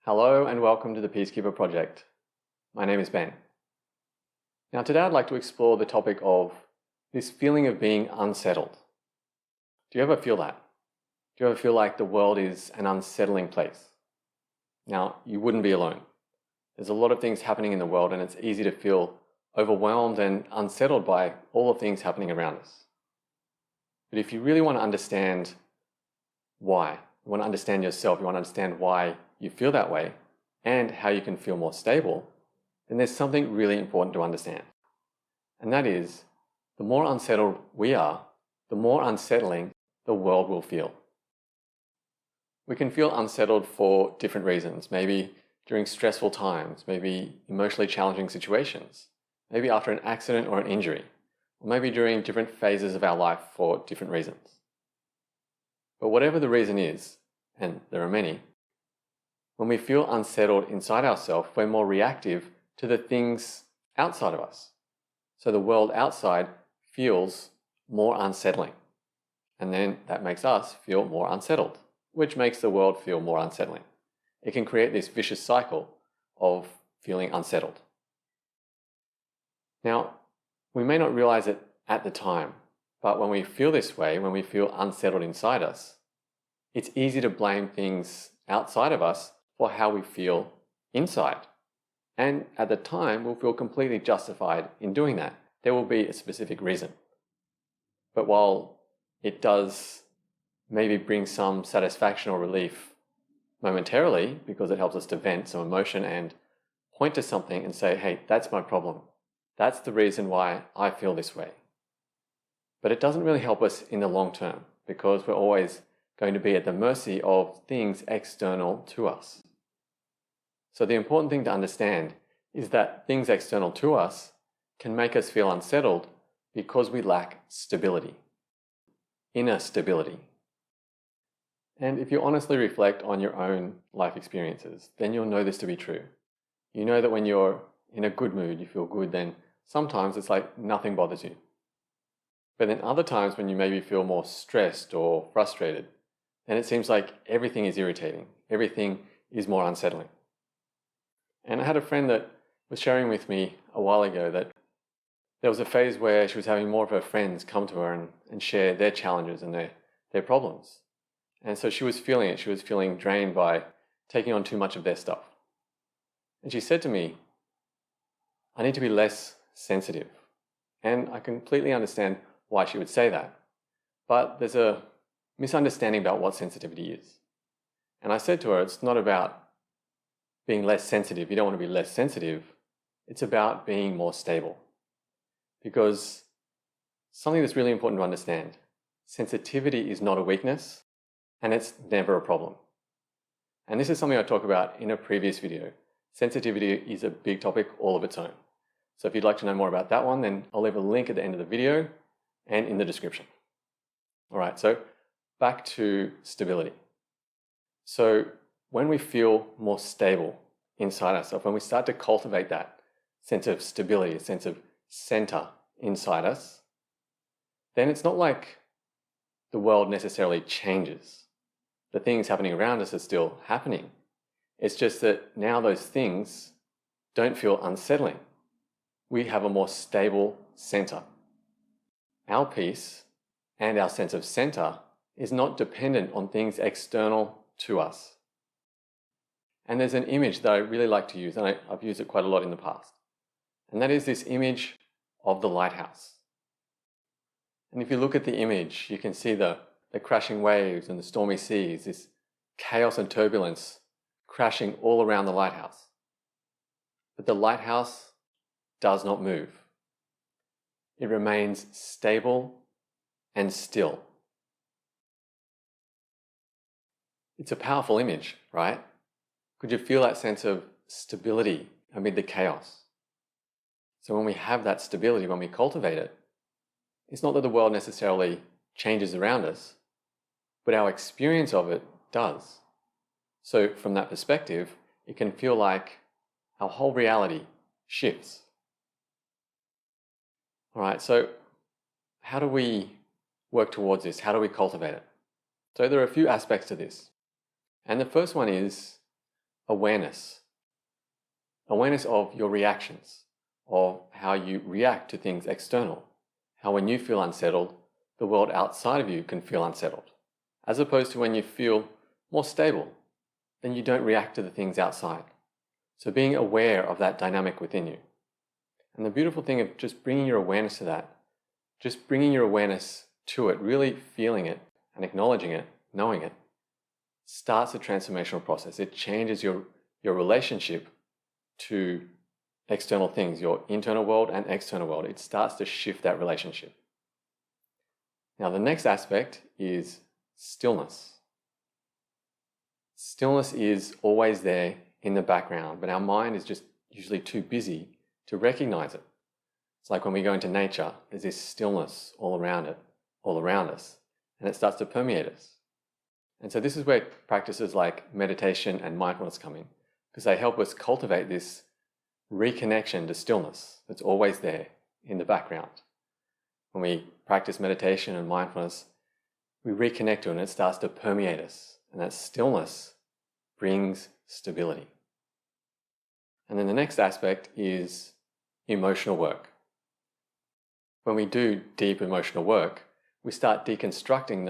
Hello and welcome to the Peacekeeper Project. My name is Ben. Now today I'd like to explore the topic of this feeling of being unsettled. Do you ever feel that? Do you ever feel like the world is an unsettling place? Now, you wouldn't be alone. There's a lot of things happening in the world and it's easy to feel overwhelmed and unsettled by all the things happening around us. But if you really want to understand why, you want to understand yourself, you want to understand why you feel that way and how you can feel more stable, then there's something really important to understand. And that is, the more unsettled we are, the more unsettling the world will feel. We can feel unsettled for different reasons, maybe during stressful times, maybe emotionally challenging situations, maybe after an accident or an injury, or maybe during different phases of our life for different reasons. But whatever the reason is, and there are many, when we feel unsettled inside ourselves, we're more reactive to the things outside of us. So the world outside feels more unsettling. And then that makes us feel more unsettled, which makes the world feel more unsettling. It can create this vicious cycle of feeling unsettled. Now, we may not realize it at the time, but when we feel this way, when we feel unsettled inside us, it's easy to blame things outside of us for how we feel inside. And at the time, we'll feel completely justified in doing that. There will be a specific reason. But while it does maybe bring some satisfaction or relief momentarily, because it helps us to vent some emotion and point to something and say, hey, that's my problem. That's the reason why I feel this way. But it doesn't really help us in the long term, because we're always going to be at the mercy of things external to us. So the important thing to understand is that things external to us can make us feel unsettled because we lack stability, inner stability. And if you honestly reflect on your own life experiences, then you'll know this to be true. You know that when you're in a good mood, you feel good, then sometimes it's like nothing bothers you. But then other times when you maybe feel more stressed or frustrated, then it seems like everything is irritating, everything is more unsettling. And I had a friend that was sharing with me a while ago that there was a phase where she was having more of her friends come to her and share their challenges and their problems. And so she was feeling it. She was feeling drained by taking on too much of their stuff. And she said to me, I need to be less sensitive. And I completely understand why she would say that. But there's a misunderstanding about what sensitivity is. And I said to her, it's not about being less sensitive. You don't want to be less sensitive. It's about being more stable. Because something that's really important to understand, sensitivity is not a weakness and it's never a problem. And this is something I talked about in a previous video. Sensitivity is a big topic all of its own. So if you'd like to know more about that one, then I'll leave a link at the end of the video and in the description. All right, so back to stability. So when we feel more stable inside ourselves, when we start to cultivate that sense of stability, a sense of center inside us, then it's not like the world necessarily changes. The things happening around us are still happening. It's just that now those things don't feel unsettling. We have a more stable center. Our peace and our sense of center is not dependent on things external to us. And there's an image that I really like to use, and I've used it quite a lot in the past. And that is this image of the lighthouse. And if you look at the image, you can see the crashing waves and the stormy seas, this chaos and turbulence crashing all around the lighthouse. But the lighthouse does not move. It remains stable and still. It's a powerful image, right? Could you feel that sense of stability amid the chaos? So when we have that stability, when we cultivate it, it's not that the world necessarily changes around us, but our experience of it does. So from that perspective, it can feel like our whole reality shifts. All right, so how do we work towards this? How do we cultivate it? So there are a few aspects to this. And the first one is awareness. Awareness of your reactions, of how you react to things external. How when you feel unsettled, the world outside of you can feel unsettled. As opposed to when you feel more stable, then you don't react to the things outside. So being aware of that dynamic within you. And the beautiful thing of just bringing your awareness to that, just bringing your awareness to it, really feeling it and acknowledging it, knowing it, starts a transformational process. It changes your relationship to external things, your internal world and external world. It starts to shift that relationship. Now, the next aspect is stillness. Stillness is always there in the background, but our mind is just usually too busy to recognize it. It's like when we go into nature, there's this stillness all around us, and it starts to permeate us. And so this is where practices like meditation and mindfulness come in, because they help us cultivate this reconnection to stillness that's always there in the background. When we practice meditation and mindfulness, we reconnect to it and it starts to permeate us. And that stillness brings stability. And then the next aspect is emotional work. When we do deep emotional work, we start deconstructing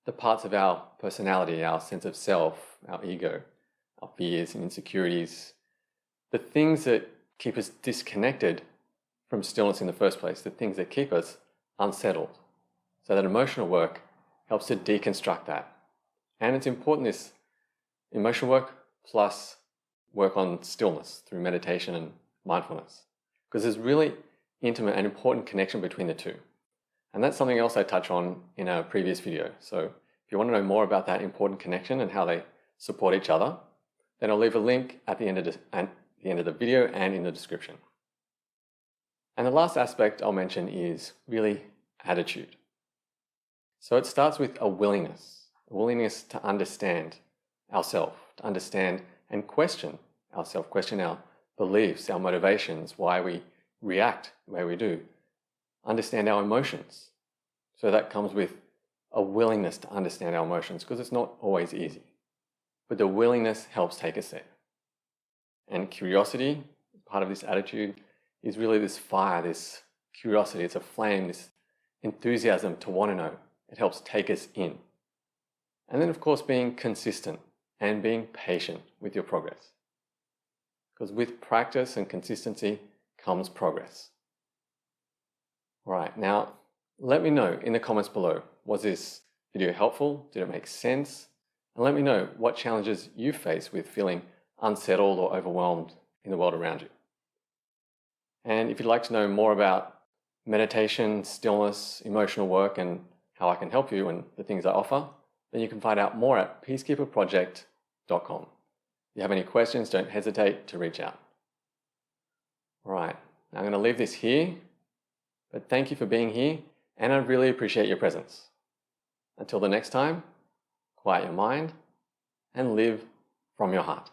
the parts of our personality, our sense of self, our ego, our fears and insecurities, the things that keep us disconnected from stillness in the first place, the things that keep us unsettled. So that emotional work helps to deconstruct that. And it's important, this emotional work plus work on stillness through meditation and mindfulness, because there's really intimate and important connection between the two. And that's something else I touch on in a previous video. So if you want to know more about that important connection and how they support each other, then I'll leave a link at the end of the video and in the description. And the last aspect I'll mention is really attitude. So it starts with a willingness to understand ourselves, to understand and question ourselves, question our beliefs, our motivations, why we react the way we do, understand our emotions. So that comes with a willingness to understand our emotions, because it's not always easy. But the willingness helps take us there. And curiosity, part of this attitude, is really this fire, this curiosity. It's a flame, this enthusiasm to want to know. It helps take us in. And then, of course, being consistent and being patient with your progress. Because with practice and consistency comes progress. All right, now let me know in the comments below, was this video helpful? Did it make sense? And let me know what challenges you face with feeling unsettled or overwhelmed in the world around you. And if you'd like to know more about meditation, stillness, emotional work, and how I can help you and the things I offer, then you can find out more at peacekeeperproject.com. If you have any questions, don't hesitate to reach out. All right, now I'm going to leave this here, but thank you for being here, and I really appreciate your presence. Until the next time, quiet your mind and live from your heart.